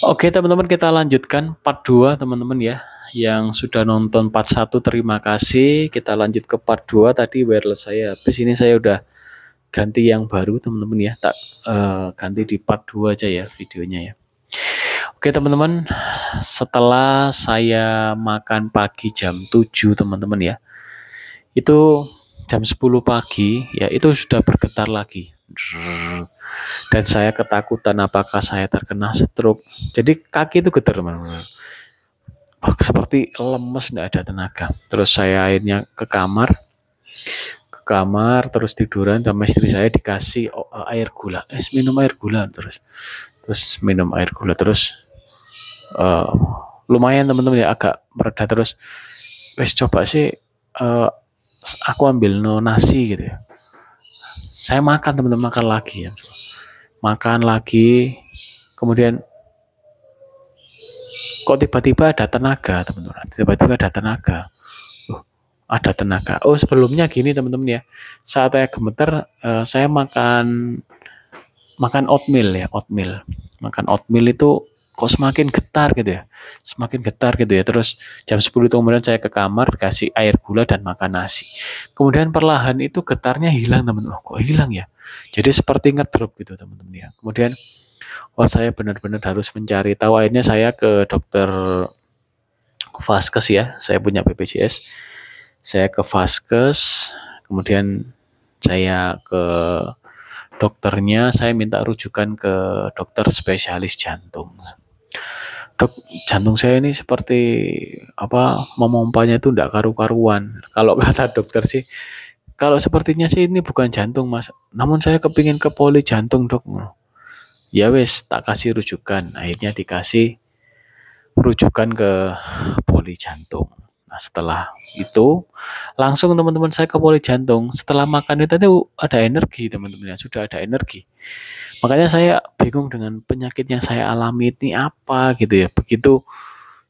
Oke teman-teman, kita lanjutkan part 2 teman-teman ya. Yang sudah nonton part 1 terima kasih. Kita lanjut ke part 2. Tadi wireless saya habis, ini saya udah ganti yang baru teman-teman ya. Tak ganti di part 2 aja ya videonya ya. Oke teman-teman, setelah saya makan pagi jam 7 teman-teman ya. Itu jam 10 pagi ya, itu sudah bergetar lagi. Dan saya ketakutan apakah saya terkena stroke. Jadi kaki itu getar teman-teman. Seperti lemes, nggak ada tenaga. Terus saya akhirnya ke kamar terus tiduran sama istri saya, dikasih air gula, minum air gula, terus minum air gula terus uh, lumayan teman-teman ya, agak mereda. Terus wes coba sih, aku ambil nasi gitu ya, saya makan teman-teman, makan lagi ya, makan lagi, kemudian kok tiba-tiba ada tenaga teman-teman, ada tenaga. Oh sebelumnya gini teman-teman ya, saat saya gemeter, saya makan oatmeal ya, makan oatmeal itu kok semakin getar gitu ya, terus jam 10 itu kemudian saya ke kamar, kasih air gula dan makan nasi, kemudian perlahan itu getarnya hilang teman-teman. Kok hilang ya, jadi seperti ngedrop gitu teman-teman ya. Kemudian wah, saya benar-benar harus mencari tahu. Akhirnya saya ke dokter Vaskes ya, saya punya BPJS, saya ke Vaskes, kemudian saya ke dokternya, saya minta rujukan ke dokter spesialis jantung. Dok, jantung saya ini seperti apa, memompanya itu enggak karu-karuan. Kalau kata dokter sih, kalau sepertinya sih ini bukan jantung mas, namun saya kepingin ke poli jantung dok. Ya wes, tak kasih rujukan. Akhirnya dikasih rujukan ke poli jantung. Nah setelah itu langsung teman-teman saya ke poli jantung. Setelah makan itu ada energi teman-teman ya, sudah ada energi. Makanya saya bingung dengan penyakit yang saya alami ini apa gitu ya. Begitu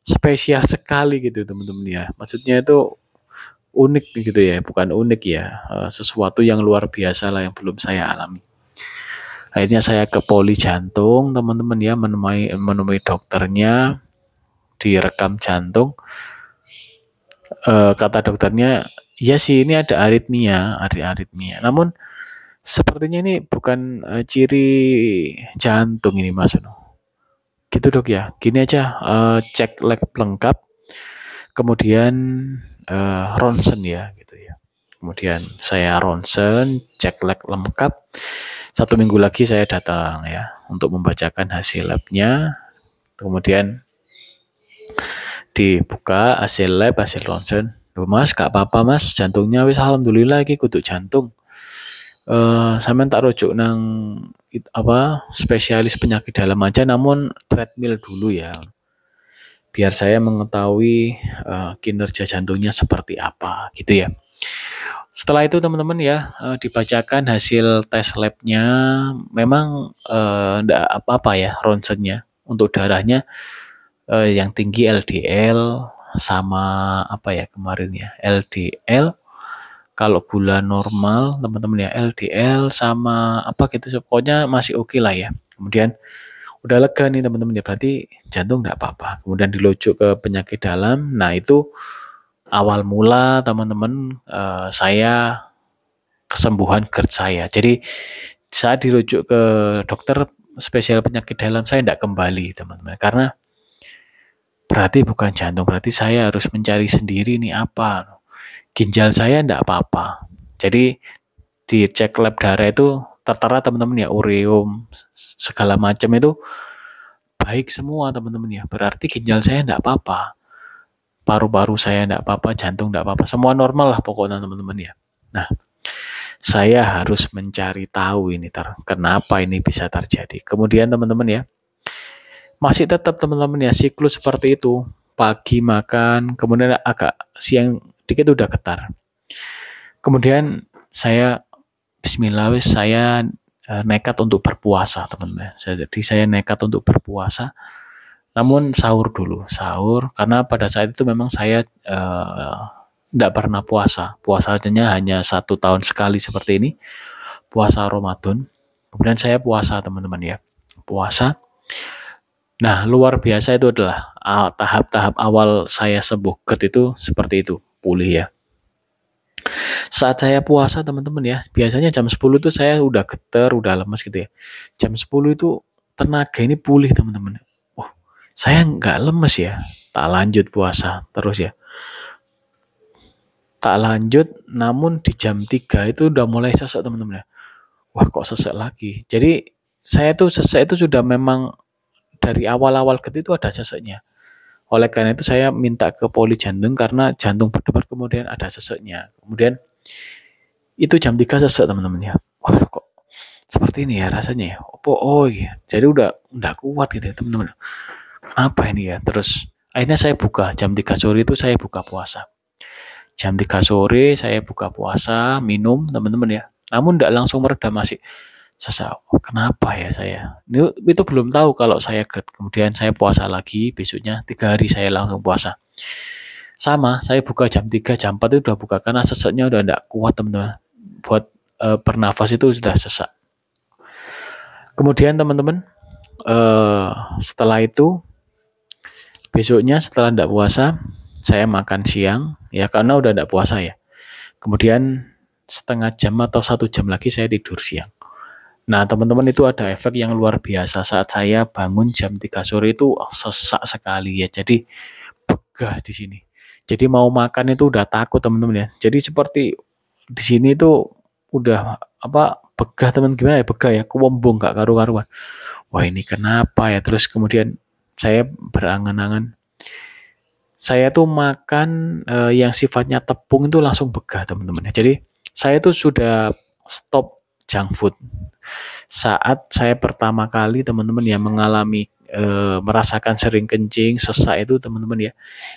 spesial sekali gitu teman-teman ya. Maksudnya itu unik gitu ya, bukan unik ya. Sesuatu yang luar biasa lah yang belum saya alami. Akhirnya saya ke poli jantung teman-teman ya, menemui dokternya, direkam jantung. Kata dokternya, ya sih ini ada aritmia. Namun sepertinya ini bukan ciri jantung ini mas. Gitu dok ya. Gini aja, cek lab lengkap, kemudian ronsen ya gitu ya. Kemudian saya ronsen, cek lab lengkap. 1 minggu lagi saya datang ya untuk membacakan hasil labnya. Kemudian dibuka hasil lab, hasil ronsen. Duh mas, gak apa-apa mas, jantungnya wis alhamdulillah iki kudu jantung. Sampean tak rujuk nang spesialis penyakit dalam aja, namun treadmill dulu ya. Biar saya mengetahui kinerja jantungnya seperti apa gitu ya. Setelah itu teman-teman ya, dibacakan hasil tes labnya, memang enggak apa-apa ya ronsennya. Untuk darahnya yang tinggi LDL sama apa ya kemarin ya, LDL, kalau gula normal teman-teman ya, LDL sama apa gitu, pokoknya masih oke lah ya. Kemudian udah lega nih teman-teman ya, berarti jantung enggak apa-apa. Kemudian dirujuk ke penyakit dalam. Nah itu awal mula teman-teman, saya kesembuhan GERD saya. Jadi saat dirujuk ke dokter spesial penyakit dalam, saya tidak kembali teman-teman, karena berarti bukan jantung, berarti saya harus mencari sendiri nih apa. Ginjal saya tidak apa-apa. Jadi dicek lab darah itu tertera teman-teman ya, ureum segala macam itu baik semua teman-teman ya. Berarti ginjal saya tidak apa-apa, paru-paru saya tidak apa-apa, jantung tidak apa-apa, semua normal lah pokoknya teman-teman ya. Nah, saya harus mencari tahu ini kenapa ini bisa terjadi. Kemudian teman-teman ya, masih tetap teman-teman ya siklus seperti itu. Pagi makan, kemudian agak siang dikit udah getar. Kemudian saya bismillah, saya nekat untuk berpuasa teman-teman. Jadi saya nekat untuk berpuasa. Namun sahur dulu, karena pada saat itu memang saya tidak pernah puasa. Puasanya hanya 1 tahun sekali seperti ini, puasa Ramadan. Kemudian saya puasa teman-teman ya, puasa. Nah, luar biasa itu adalah tahap-tahap awal saya sembuh GERD itu seperti itu, pulih ya. Saat saya puasa teman-teman ya, biasanya jam 10 itu saya udah getar, udah lemes gitu ya. Jam 10 itu tenaga ini pulih teman-teman. Wah, saya nggak lemes ya. Tak lanjut puasa terus ya. Tak lanjut, namun di jam 3 itu udah mulai sesek teman-teman ya. Wah, kok sesek lagi. Jadi saya tuh sesek itu sudah memang dari awal-awal GERD itu ada seseknya. Oleh karena itu saya minta ke poli jantung karena jantung berdebar kemudian ada seseknya. Kemudian itu jam 3 sesek teman-teman ya. Wah, kok seperti ini ya rasanya ya. Oh iya. Jadi udah kuat gitu ya teman-teman. Kenapa ini ya? Terus akhirnya saya buka jam 3 sore itu saya buka puasa. Jam 3 sore saya buka puasa, minum teman-teman ya. Namun tidak langsung mereda masih sesak. Kenapa ya saya? Itu belum tahu kalau saya GERD. Kemudian saya puasa lagi, besoknya 3 hari saya langsung puasa. Sama, saya buka jam 3, jam 4 itu udah buka karena sesaknya udah tidak kuat teman-teman. Buat bernafas itu sudah sesak. Kemudian teman-teman, setelah itu besoknya setelah tidak puasa, saya makan siang ya karena udah tidak puasa ya. Kemudian setengah jam atau 1 jam lagi saya tidur siang. Nah teman-teman itu ada efek yang luar biasa saat saya bangun jam 3 sore itu sesak sekali ya. Jadi begah di sini. Jadi mau makan itu udah takut teman-teman ya. Jadi seperti di sini itu udah begah teman gimana ya, begah ya, kewembung gak karu-karuan. Wah ini kenapa ya? Terus kemudian saya berangan-angan. Saya tuh makan yang sifatnya tepung itu langsung begah teman-teman ya. Jadi saya tuh sudah stop junk food. Saat saya pertama kali teman-teman ya mengalami merasakan sering kencing, sesak itu teman-teman ya.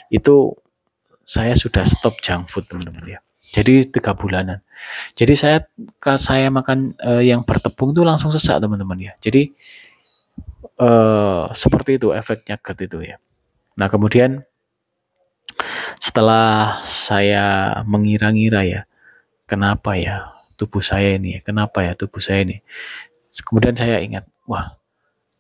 Itu saya sudah stop junk food teman-teman ya. Jadi 3 bulanan. Jadi saya makan yang bertepung itu langsung sesak teman-teman ya. Jadi seperti itu efeknya GERD itu ya. Nah kemudian setelah saya mengira-ngira ya, kenapa ya tubuh saya ini, kenapa ya tubuh saya ini. Kemudian saya ingat, wah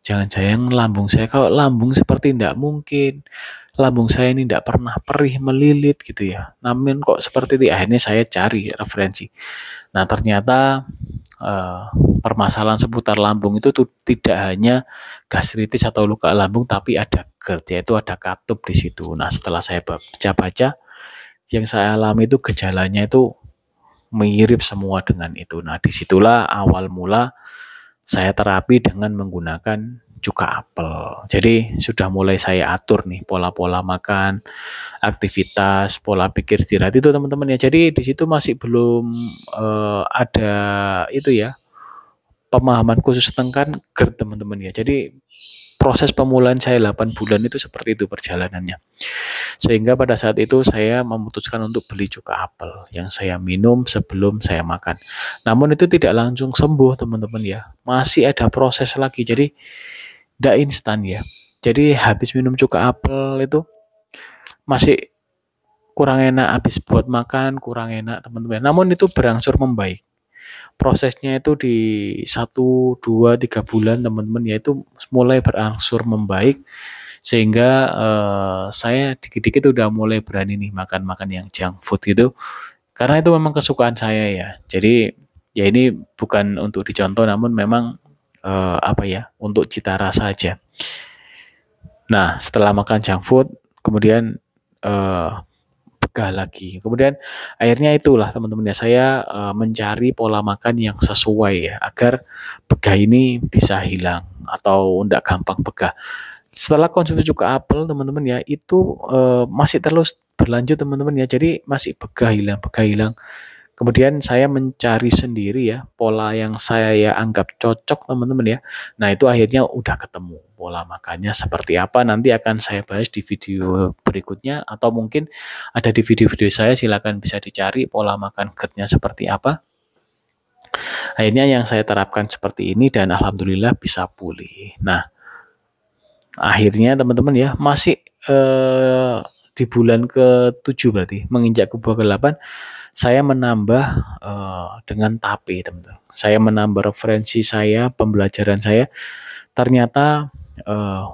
jangan-jangan lambung saya, kalau lambung seperti tidak mungkin. Lambung saya ini tidak pernah perih melilit gitu ya. Namun kok seperti itu, akhirnya saya cari referensi. Nah ternyata permasalahan seputar lambung itu tuh tidak hanya gastritis atau luka lambung, tapi ada GERD, yaitu ada katup di situ. Nah setelah saya baca-baca, yang saya alami itu gejalanya itu mirip semua dengan itu. Nah disitulah awal mula saya terapi dengan menggunakan cuka apel. Jadi sudah mulai saya atur nih pola-pola makan, aktivitas, pola pikir istirahat itu teman-teman ya. Jadi di situ masih belum ada itu ya pemahaman khusus tentang GERD teman-teman ya. Jadi proses pemulihan saya 8 bulan itu seperti itu perjalanannya. Sehingga pada saat itu saya memutuskan untuk beli cuka apel yang saya minum sebelum saya makan. Namun itu tidak langsung sembuh teman-teman ya. Masih ada proses lagi. Jadi tidak instan ya. Jadi habis minum cuka apel itu masih kurang enak, habis buat makan kurang enak teman-teman. Namun itu berangsur membaik. Prosesnya itu di 1, 2, 3 bulan teman-teman ya itu mulai berangsur membaik sehingga saya dikit-dikit udah mulai berani nih makan-makan yang junk food gitu karena itu memang kesukaan saya ya. Jadi ya ini bukan untuk dicontoh namun memang untuk cita rasa aja. Nah setelah makan junk food kemudian begah lagi. Kemudian akhirnya itulah teman-teman ya saya mencari pola makan yang sesuai ya agar begah ini bisa hilang atau tidak gampang begah. Setelah konsumsi cuka apel teman-teman ya itu masih terus berlanjut teman-teman ya. Jadi masih begah hilang. Kemudian saya mencari sendiri ya pola yang saya anggap cocok teman-teman ya. Nah itu akhirnya udah ketemu pola makannya seperti apa. Nanti akan saya bahas di video berikutnya atau mungkin ada di video-video saya, silakan bisa dicari pola makan GERD-nya seperti apa. Akhirnya yang saya terapkan seperti ini dan alhamdulillah bisa pulih. Nah akhirnya teman-teman ya masih di bulan ke-7 berarti menginjak ke bulan ke-8 saya menambah dengan TAPI teman-teman. Saya menambah referensi saya, pembelajaran saya. Ternyata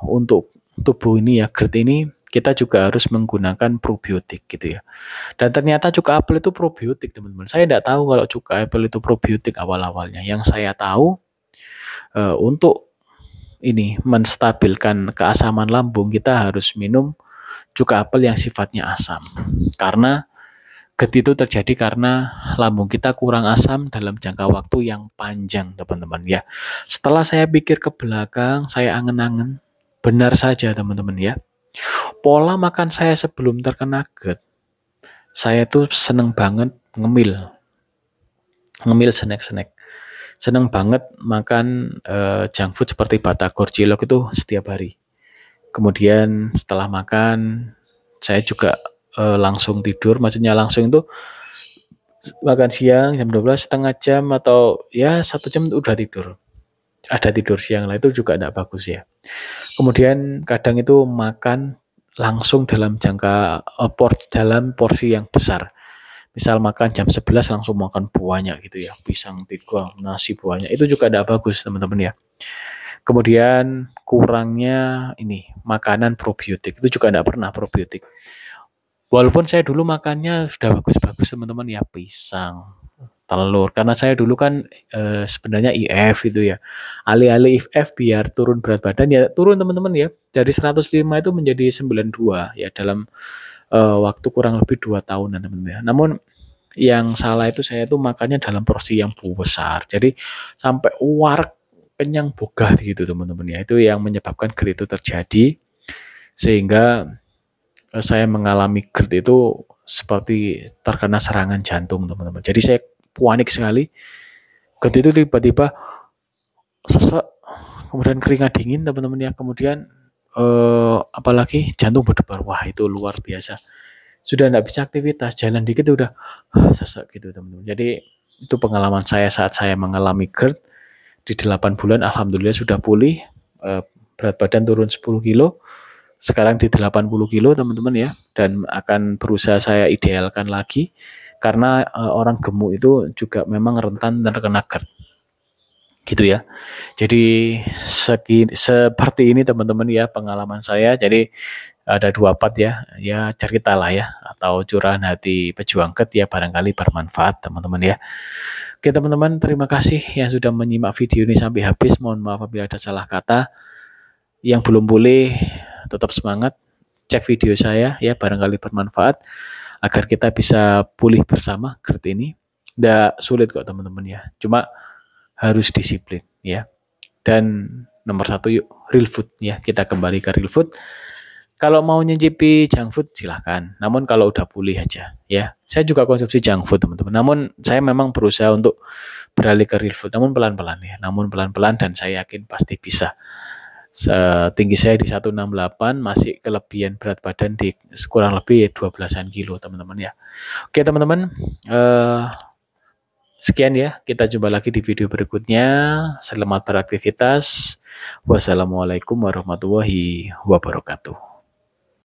untuk tubuh ini ya, GERD ini kita juga harus menggunakan probiotik gitu ya. Dan ternyata cuka apel itu probiotik teman-teman. Saya tidak tahu kalau cuka apel itu probiotik awal-awalnya. Yang saya tahu untuk ini menstabilkan keasaman lambung kita harus minum cuka apel yang sifatnya asam. Karena GERD itu terjadi karena lambung kita kurang asam dalam jangka waktu yang panjang, teman-teman ya. Setelah saya pikir ke belakang, saya angen-angen, benar saja teman-teman ya. Pola makan saya sebelum terkena GERD, saya tuh seneng banget ngemil snack-snack. Seneng banget makan junk food seperti batagor, cilok itu setiap hari. Kemudian setelah makan, saya juga langsung tidur, maksudnya langsung itu makan siang jam 12 setengah jam atau ya 1 jam udah tidur. Ada tidur siang lah, itu juga tidak bagus ya. Kemudian kadang itu makan langsung dalam jangka dalam porsi yang besar. Misal makan jam 11 langsung makan banyak gitu ya, pisang 3, nasi banyak, itu juga tidak bagus teman-teman ya. Kemudian kurangnya ini makanan probiotik, itu juga tidak pernah probiotik. Walaupun saya dulu makannya sudah bagus-bagus teman-teman ya, pisang, telur. Karena saya dulu kan sebenarnya IF itu ya. Alih-alih IF biar turun berat badan ya turun teman-teman ya. Dari 105 itu menjadi 92 ya dalam waktu kurang lebih 2 tahunan teman-teman ya. Namun yang salah itu saya tuh makannya dalam porsi yang besar. Jadi sampai warak kenyang bogah gitu teman-teman ya. Itu yang menyebabkan GERD itu terjadi sehingga saya mengalami GERD itu seperti terkena serangan jantung teman-teman. Jadi saya panik sekali. GERD itu tiba-tiba sesek, kemudian keringat dingin teman-teman ya. Kemudian apalagi jantung berdebar. Wah itu luar biasa. Sudah tidak bisa aktivitas, jalan dikit udah sesek gitu teman-teman. Jadi itu pengalaman saya saat saya mengalami GERD. Di 8 bulan alhamdulillah sudah pulih, berat badan turun 10 kilo. Sekarang di 80 kilo teman-teman ya, dan akan berusaha saya idealkan lagi karena orang gemuk itu juga memang rentan terkena GERD gitu ya. Jadi seperti ini teman-teman ya pengalaman saya. Jadi ada 2 part ya cerita lah ya, atau curahan hati pejuang GERD ya, barangkali bermanfaat teman-teman ya. Oke teman-teman, terima kasih yang sudah menyimak video ini sampai habis. Mohon maaf apabila ada salah kata. Yang belum boleh tetap semangat, cek video saya ya, barangkali bermanfaat agar kita bisa pulih bersama GERD ini. Nggak sulit kok teman-teman ya, cuma harus disiplin ya. Dan nomor 1 yuk, real food ya, kita kembali ke real food. Kalau mau nyicipi junk food silahkan, namun kalau udah pulih aja ya. Saya juga konsumsi junk food teman-teman, namun saya memang berusaha untuk beralih ke real food, namun pelan-pelan ya, dan saya yakin pasti bisa. Tinggi saya di 168, masih kelebihan berat badan di kurang lebih 12-an kilo teman-teman ya. Oke teman-teman, sekian ya, kita jumpa lagi di video berikutnya. Selamat beraktivitas. Wassalamualaikum warahmatullahi wabarakatuh.